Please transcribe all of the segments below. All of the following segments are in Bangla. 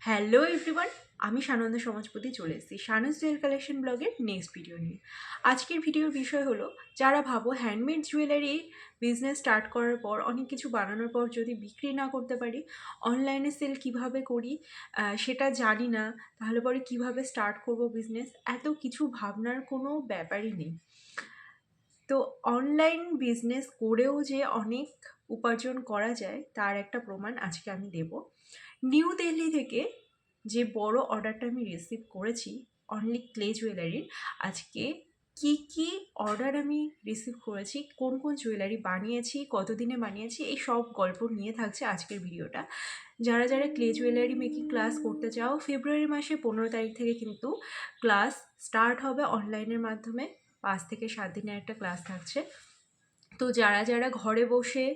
হ্যালো এভরিওয়ান, আমি সানন্দ সমাজপতি চলে এসেছি শানুস জুয়েল কালেকশন ব্লগের নেক্সট ভিডিও নিয়ে। আজকের ভিডিওর বিষয় হলো, যারা ভাবো হ্যান্ডমেড জুয়েলারি বিজনেস স্টার্ট করার পর অনেক কিছু বানানোর পর যদি বিক্রি না করতে পারি, অনলাইনে সেল কিভাবে করি সেটা জানি না, তাহলে পরে কিভাবে স্টার্ট করব বিজনেস, এত কিছু ভাবনার কোনো ব্যাপারই নেই। তো অনলাইন বিজনেস করেও যে অনেক উপার্জন করা যায় তার একটা প্রমাণ আজকে আমি দেব। নিউ দিল্লি থেকে যে বড় অর্ডারটা আমি রিসিভ করেছি অনলি ক্লে জুয়েলারির, আজকে কি কি অর্ডার আমি রিসিভ করেছি, কোন কোন জুয়েলারি বানিয়েছি, কতদিনে বানিয়েছি, এই সব গল্প নিয়ে থাকছে আজকের ভিডিওটা। যারা যারা ক্লে জুয়েলারি মেকিং ক্লাস করতে চাও, ফেব্রুয়ারি মাসে 15 তারিখ থেকে কিন্তু ক্লাস স্টার্ট হবে অনলাইনের মাধ্যমে। 5 থেকে 7 দিনের একটা ক্লাস থাকছে। তো যারা যারা ঘরে বসে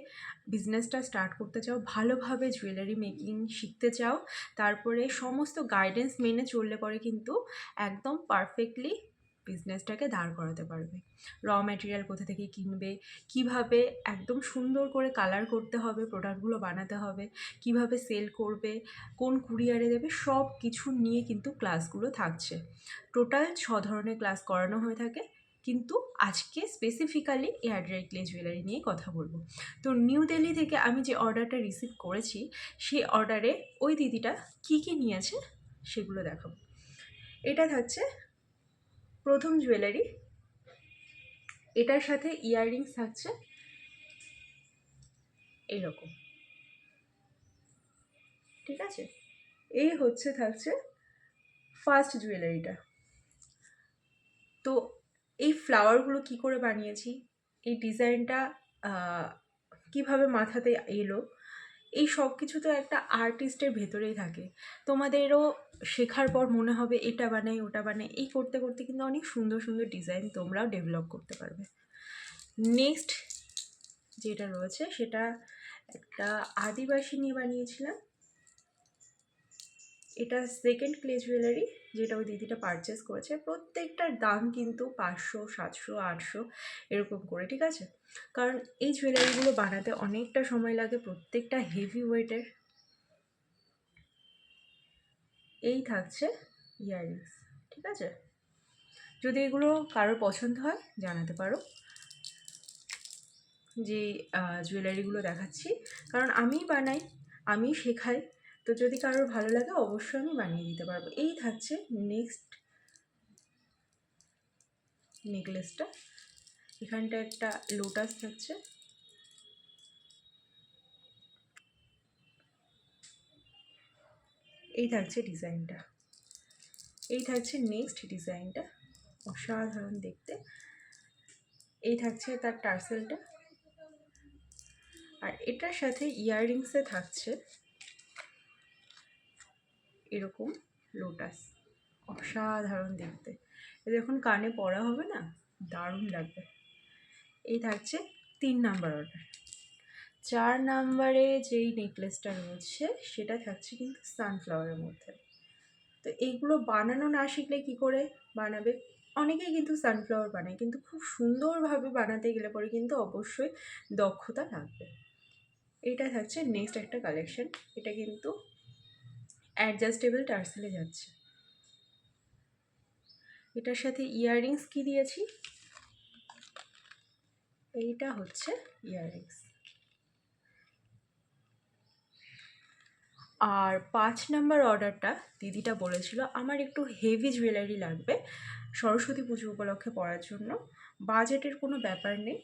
বিজনেসটা স্টার্ট করতে চাও, ভালোভাবে জুয়েলারি মেকিং শিখতে চাও, তারপরে সমস্ত গাইডেন্স মেনে চললে পরে কিন্তু একদম পারফেক্টলি বিজনেসটাকে দাঁড় করাতে পারবে। র ম্যাটেরিয়াল কোথা থেকে কিনবে, কিভাবে একদম সুন্দর করে কালার করতে হবে, প্রোডাক্টগুলো বানাতে হবে, কিভাবে সেল করবে, কোন কুরিয়ারে দেবে, সব কিছু নিয়ে কিন্তু ক্লাসগুলো থাকছে। টোটাল 6 ধরনের ক্লাস করানো হয়ে থাকে, কিন্তু আজকে specifically air dry clay jewellery নিয়ে কথা বলবো। তো নিউ দিল্লি থেকে আমি যে অর্ডারটা রিসিভ করেছি, সেই অর্ডারে ওই দিদিটা কি কি নিয়েছে সেগুলো দেখাবো। এটা থাকছে প্রথম জুয়েলারি, এটার সাথে ইয়াররিংস থাকছে এইরকম, ঠিক আছে। এই হচ্ছে থাকছে ফার্স্ট জুয়েলারিটা। তো এই ফ্লাওয়ারগুলো কি করে বানিয়েছি, এই ডিজাইনটা কিভাবে মাথাতে এলো, এই সব কিছু তো একটা আর্টিস্টের ভেতরেই থাকে। তোমাদেরও শেখার পর মনে হবে এটা বানাই ওটা বানাই, এই করতে করতে কিন্তু অনেক সুন্দর সুন্দর ডিজাইন তোমরাও ডেভেলপ করতে পারবে। নেক্সট যেটা রয়েছে সেটা একটা আদিবাসী নিয়ে বানিয়েছিলাম। এটা সেকেন্ড ক্লে জুয়েলারি যেটা ওই দিদিটা পারচেস করেছে। প্রত্যেকটার দাম কিন্তু 500, 700, 800 এরকম করে, ঠিক আছে। কারণ এই জুয়েলারিগুলো বানাতে অনেকটা সময় লাগে, প্রত্যেকটা হেভি ওয়েটের। এই থাকছে ইয়াররিংস, ঠিক আছে। যদি এগুলো কারোর পছন্দ হয় জানাতে পারো, যে জুয়েলারিগুলো দেখাচ্ছি, কারণ আমিই বানাই, আমি শেখাই, তো যদি কারোর ভালো লাগে অবশ্যই আমি বানিয়ে দিতে পারবো। এই থাকছে নেক্সট নেকলেসটা, এখানটা একটা লোটাস থাকছে, এই থাকছে ডিজাইনটা। এই থাকছে নেক্সট ডিজাইনটা, অসাধারণ দেখতে। এই থাকছে তার টার্সেলটা, আর এটার সাথে ইয়াররিংসে থাকছে এরকম লোটাস, অসাধারণ দেখতে। এটা যখন কানে পরা হবে না, দারুণ লাগবে। এই থাকছে 3 নাম্বার অর্ডার। 4 নাম্বারে যেই নেকলেসটা রয়েছে সেটা থাকছে কিন্তু সানফ্লাওয়ারের মধ্যে। তো এইগুলো বানানো না শিখলে কি করে বানাবে। অনেকেই কিন্তু সানফ্লাওয়ার বানায়, কিন্তু খুব সুন্দরভাবে বানাতে গেলে পরে কিন্তু অবশ্যই দক্ষতা লাগবে। এটা থাকছে নেক্সট একটা কালেকশন, এটা কিন্তু অ্যাডজাস্টেবল টার্সেলে যাচ্ছে। এটার সাথে ইয়াররিংস কি দিয়েছি, এইটা হচ্ছে ইয়াররিংস। আর 5 নাম্বার অর্ডারটা দিদিটা বলেছিল আমার একটু হেভি জুয়েলারি লাগবে সরস্বতী পুজো উপলক্ষে পরার জন্য, বাজেটের কোনো ব্যাপার নেই,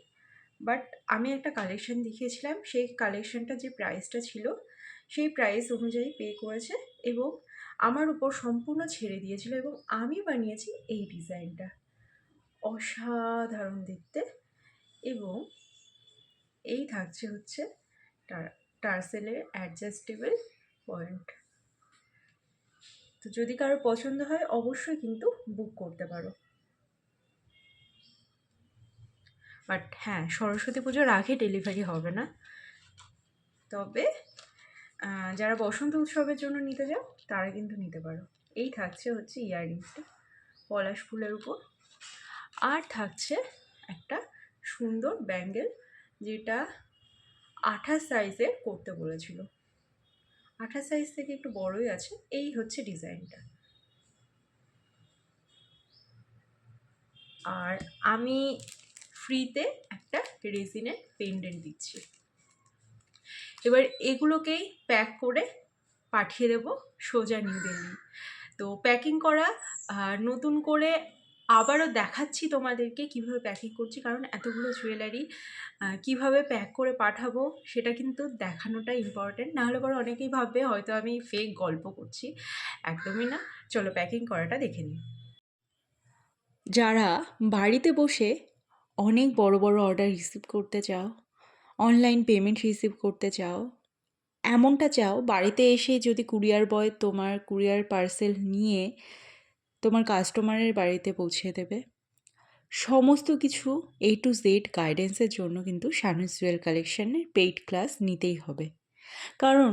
বাট আমি একটা কালেকশন দেখিয়েছিলাম, সেই কালেকশনটা যে প্রাইসটা ছিল সেই প্রাইস অনুযায়ী পে করেছে এবং আমার উপর সম্পূর্ণ ছেড়ে দিয়েছিল, এবং আমি বানিয়েছি এই ডিজাইনটা, অসাধারণ দেখতে। এবং এই থাকছে হচ্ছে টার্সেলের অ্যাডজাস্টেবল পয়েন্ট। তো যদি কারোর পছন্দ হয় অবশ্যই কিন্তু বুক করতে পারো। বাট হ্যাঁ, সরস্বতী পুজোর আগে ডেলিভারি হবে না, তবে যারা বসন্ত উৎসবের জন্য নিতে যাও তারা কিন্তু নিতে পারো। এই থাকছে হচ্ছে ইয়াররিংসটা পলাশ ফুলের উপর, আর থাকছে একটা সুন্দর ব্যাঙ্গেল যেটা 28 সাইজের করতে বলেছিল, 28 সাইজ থেকে একটু বড়ই আছে। এই হচ্ছে ডিজাইনটা। আর আমি ফ্রিতে একটা রেজিনের পেন্ডেন্ট দিচ্ছি। এবার এগুলোকেই প্যাক করে পাঠিয়ে দেবো সোজা নিউ দিল্লি। তো প্যাকিং করা নতুন করে আবারও দেখাচ্ছি তোমাদেরকে কিভাবে প্যাকিং করছি, কারণ এতগুলো জুয়েলারি কিভাবে প্যাক করে পাঠাবো সেটা কিন্তু দেখানোটা ইম্পর্টেন্ট। নাহলে পরে অনেকেই ভাববে হয়তো আমি ফেক গল্প করছি, একদমই না। চলো প্যাকিং করাটা দেখে নিই। যারা বাড়িতে বসে অনেক বড় বড় অর্ডার রিসিভ করতে চাও, অনলাইন পেমেন্ট রিসিভ করতে চাও, এমনটা চাও বাড়িতে এসে যদি কুরিয়ার বয় তোমার কুরিয়ার পার্সেল নিয়ে তোমার কাস্টমারের বাড়িতে পৌঁছে দেবে, সমস্ত কিছু A to Z গাইডেন্সের জন্য কিন্তু শানুস জুয়েল কালেকশনের পেইড ক্লাস নিতেই হবে। কারণ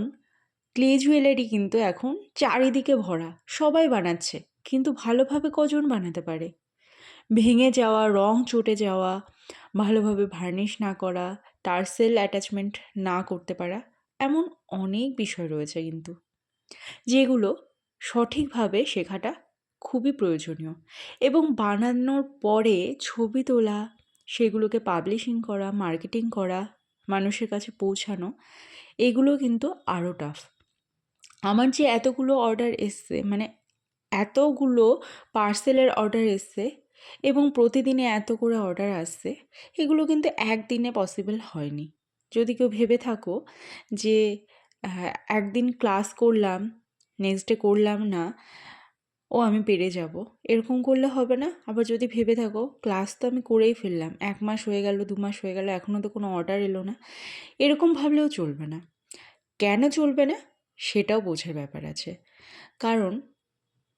ক্লে জুয়েলারি কিন্তু এখন চারিদিকে ভরা, সবাই বানাচ্ছে, কিন্তু ভালোভাবে কজন বানাতে পারে? ভেঙে যাওয়া, রং চটে যাওয়া, ভালোভাবে ভার্নিশ না করা, টার্সেল অ্যাটাচমেন্ট না করতে পারা, এমন অনেক বিষয় রয়েছে কিন্তু, যেগুলো সঠিকভাবে শেখাটা খুবই প্রয়োজনীয়। এবং বানানোর পরে ছবি তোলা, সেগুলোকে পাবলিশিং করা, মার্কেটিং করা, মানুষের কাছে পৌঁছানো, এগুলো কিন্তু আরও টাফ। আমার যে এতগুলো অর্ডার এসছে, মানে এতগুলো পার্সেলের অর্ডার এসছে এবং প্রতিদিনে এত করে অর্ডার আসছে, এগুলো কিন্তু একদিনে পসিবল হয়নি। যদি কেউ ভেবে থাকো যে একদিন ক্লাস করলাম, নেক্সট ডে করলাম না, ও আমি পেরে যাব, এরকম করলে হবে না। আবার যদি ভেবে থাকো ক্লাস তো আমি করেই ফেললাম, 1 মাস হয়ে গেল, 2 মাস হয়ে গেল, এখনও তো কোনো অর্ডার এলো না, এরকম ভাবলেও চলবে না। কেন চলবে না সেটাও বোঝার ব্যাপার আছে। কারণ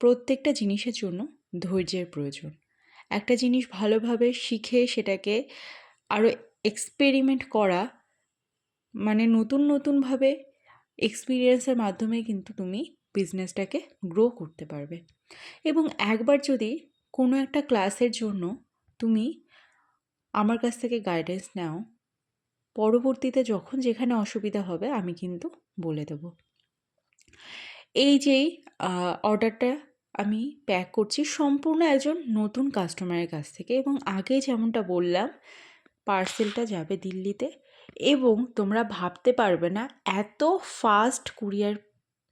প্রত্যেকটা জিনিসের জন্য ধৈর্যের প্রয়োজন। একটা জিনিস ভালোভাবে শিখে সেটাকে আরও এক্সপেরিমেন্ট করা, মানে নতুন নতুনভাবে এক্সপিরিয়েন্সের মাধ্যমে কিন্তু তুমি বিজনেসটাকে গ্রো করতে পারবে। এবং একবার যদি কোনো একটা ক্লাসের জন্য তুমি আমার কাছ থেকে গাইডেন্স নাও, পরবর্তীতে যখন যেখানে অসুবিধা হবে আমি কিন্তু বলে দেবো। এই যেই অর্ডারটা আমি প্যাক করছি সম্পূর্ণ একজন নতুন কাস্টমারের কাছ থেকে, এবং আগে যেমনটা বললাম পার্সেলটা যাবে দিল্লিতে, এবং তোমরা ভাবতে পারবে না এত ফাস্ট কুরিয়ার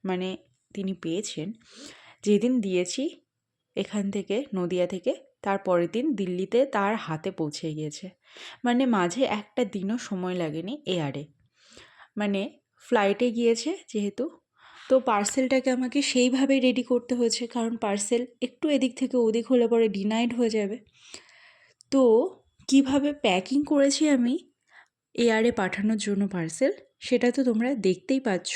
মানে তিনি পেয়েছেন। যেদিন দিয়েছি এখান থেকে, নদিয়া থেকে, তার পরের দিন দিল্লিতে তার হাতে পৌঁছে গিয়েছে। মানে মাঝে একটা দিনও সময় লাগেনি এয়ারে, মানে ফ্লাইটে গিয়েছে যেহেতু, তো পার্সেলটাকে আমাকে সেইভাবেই রেডি করতে হয়েছে, কারণ পার্সেল একটু এদিক থেকে ওদিক হলে পরে ডিনাইড হয়ে যাবে। তো কিভাবে প্যাকিং করেছি আমি এয়ারে পাঠানোর জন্য পার্সেল, সেটা তো তোমরা দেখতেই পাচ্ছ।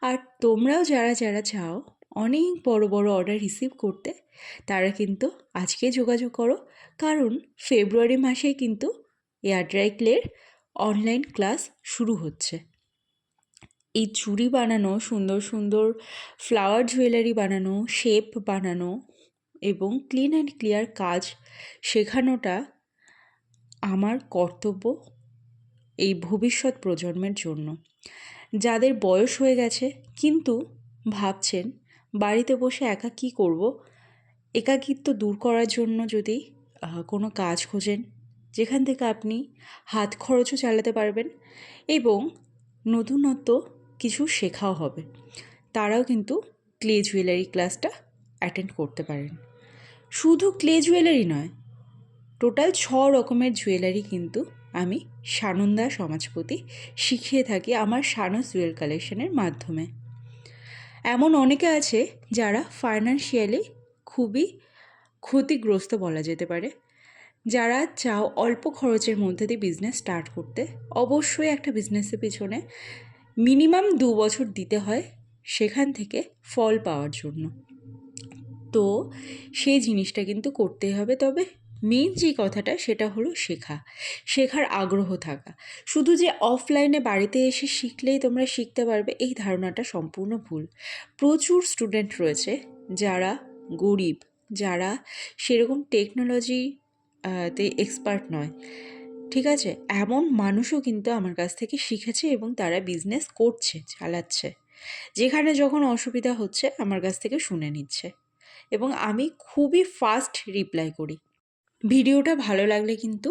আর তোমরাও যারা যারা চাও অনেক বড় বড় অর্ডার রিসিভ করতে, তারা কিন্তু আজকে যোগাযোগ করো। কারণ ফেব্রুয়ারি মাসেই কিন্তু এয়ার ড্রাই ক্লের অনলাইন ক্লাস শুরু হচ্ছে। এই চুড়ি বানানো, সুন্দর সুন্দর ফ্লাওয়ার জুয়েলারি বানানো, শেপ বানানো এবং ক্লিন অ্যান্ড ক্লিয়ার কাজ শেখানোটা আমার কর্তব্য এই ভবিষ্যৎ প্রজন্মের জন্য। যাদের বয়স হয়ে গেছে কিন্তু ভাবছেন বাড়িতে বসে একা কী করব, একাকিত্ব দূর করার জন্য যদি কোনো কাজ খোঁজেন যেখান থেকে আপনি হাত খরচও চালাতে পারবেন এবং নতুনত্ব কিছু শেখাও হবে, তারাও কিন্তু ক্লে জুয়েলারি ক্লাসটা অ্যাটেন্ড করতে পারেন। শুধু ক্লে জুয়েলারি নয়, টোটাল 6 রকমের জুয়েলারি কিন্তু আমি সানন্দা সমাজপতি শিখিয়ে থাকি আমার শানুস জুয়েল কালেকশনের মাধ্যমে। এমন অনেকে আছে যারা ফাইন্যান্সিয়ালি খুবই ক্ষতিগ্রস্ত বলা যেতে পারে, যারা চাও অল্প খরচের মধ্যে দিয়ে বিজনেস স্টার্ট করতে। অবশ্যই একটা বিজনেসের পিছনে মিনিমাম 2 বছর দিতে হয় সেখান থেকে ফল পাওয়ার জন্য। তো সেই জিনিসটা কিন্তু করতেই হবে। তবে মেইন যে কথাটা সেটা হলো শেখার আগ্রহ থাকা। শুধু যে অফলাইনে বাড়িতে এসে শিখলেই তোমরা শিখতে পারবে এই ধারণাটা সম্পূর্ণ ভুল। প্রচুর স্টুডেন্ট রয়েছে যারা গরিব, যারা সেরকম টেকনোলজি তে এক্সপার্ট নয়, ঠিক আছে? এমন মানুষও কিন্তু আমার কাছ থেকে শিখেছে এবং তারা বিজনেস করছে, চালাচ্ছে। যেখানে যখন অসুবিধা হচ্ছে আমার কাছ থেকে শুনে নিচ্ছে এবং আমি খুবই ফাস্ট রিপ্লাই করি। ভিডিওটা ভালো লাগলে কিন্তু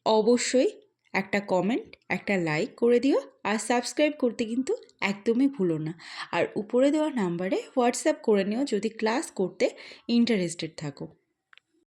অবশ্যই একটা কমেন্ট, একটা লাইক করে দিও, আর সাবস্ক্রাইব করতে কিন্তু একদমই ভুলো না। আর উপরে দেওয়া নাম্বারে হোয়াটসঅ্যাপ করে নিও যদি ক্লাস করতে ইন্টারেস্টেড থাকো।